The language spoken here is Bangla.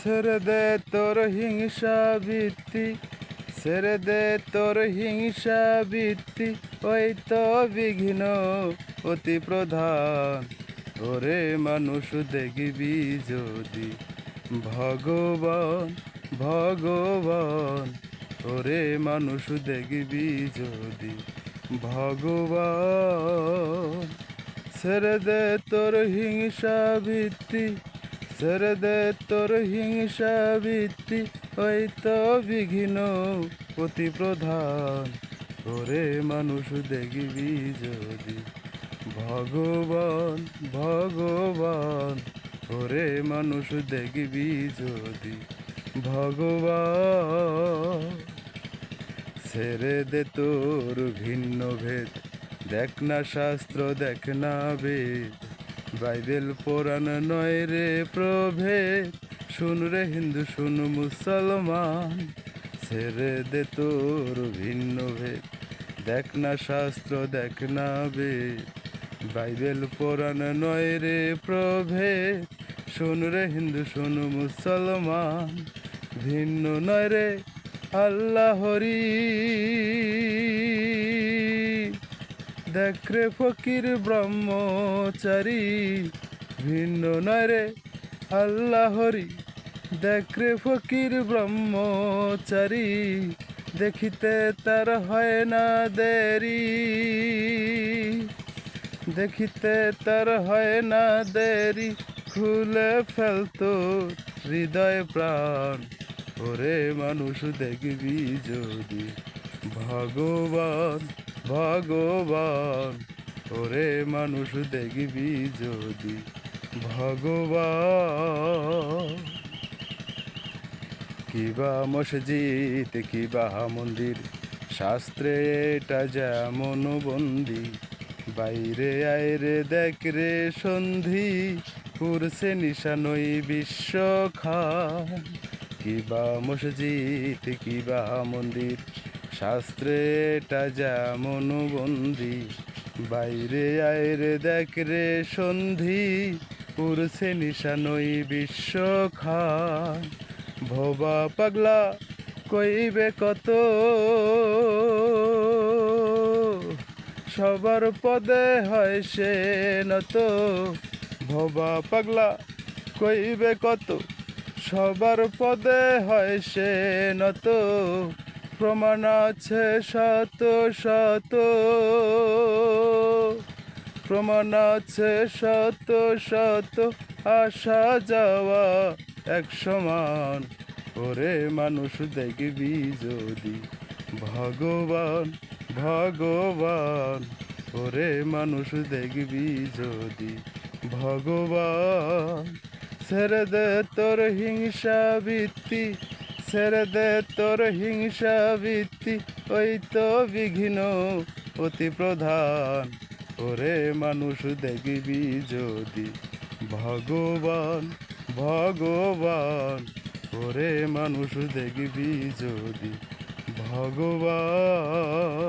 ছেড়ে দে তোর হিংসা বৃত্তি, ছেড়ে দে তোর হিংসা বৃত্তি, ওই তো বিঘ্ন অতি প্রধান। ওরে মানুষ দেখবি যদি ভগবান, ভগবান, ওরে মানুষ দেখবি যদি ভগবান। ছেড়ে দে তোর হিংসা বৃত্তি, ছেড়ে দে তোর হিংসা বৃত্তি, ওই তো বিঘ্ন অতি প্রধান। ওরে মানুষ দেখবি যদি ভগবান, ভগবান, ওরে মানুষ দেখবি যদি ভগবান। ছেড়ে দে তোর ভিন্ন ভেদ, দেখ না শাস্ত্র, দেখ না বেদ, বাইবেল পুরাণ নয় রে প্রভেদ। শুন রে হিন্দু, শুন মুসলমান, ছেড়ে দে তোর ভিন্ন ভেদ, দেখ না শাস্ত্র, দেখ না বেদ, বাইবেল পুরাণ নয় রে প্রভেদ। শুন রে হিন্দু, শুন মুসলমান, ভিন্ন নয় রে আল্লাহরি। দেখ রে ফকির ব্রহ্মচারী, ভিন্ন নয় রে আল্লাহরি। দেখ রে ফকির ব্রহ্মচারী, দেখিতে তার হয় না দেরি, দেখিতে তার হয় না দেরি। খুলে ফেলতো হৃদয় প্রাণ, ওরে মানুষ দেখবি যদি ভগবান, ভগবান, ওরে মানুষ দেখবি যদি ভগবান। কিবা মসজিদ, কিবা মন্দির, শাস্ত্রে এটা যেমন বন্দি, বাইরে আয়রে দেখ রে সন্ধি, পুরছে নিশানই বিশ্ব খান। কিবা মসজিদ, কিবা মন্দির, শাস্ত্রে এটা যেমন বন্দি, বাইরে আয়রে দেখ রে সন্ধি, পুরছে নিশানই বিশ্ব খান। ভোবা পাগলা কইবে কত, সবার পদে হয় সে নত। ভোবা পাগলা কইবে কত, সবার পদে হয় সে নত। প্রমাণ আছে শত শত, প্রমাণ আছে শত শত, আসা যাওয়া এক সমান। ওরে মানুষ দেখবি যদি ভগবান, ভগবান, ওরে মানুষ দেখবি যদি ভগবান। ছেড়ে দে তোর হিংসা বৃত্তি, ছেড়ে দে তোর হিংসা বৃত্তি, ওই তো বিঘ্ন অতি প্রধান। ওরে মানুষ দেখবি যদি ভগবান, ভগবান, ওরে মানুষ দেখবি যদি ভগবান।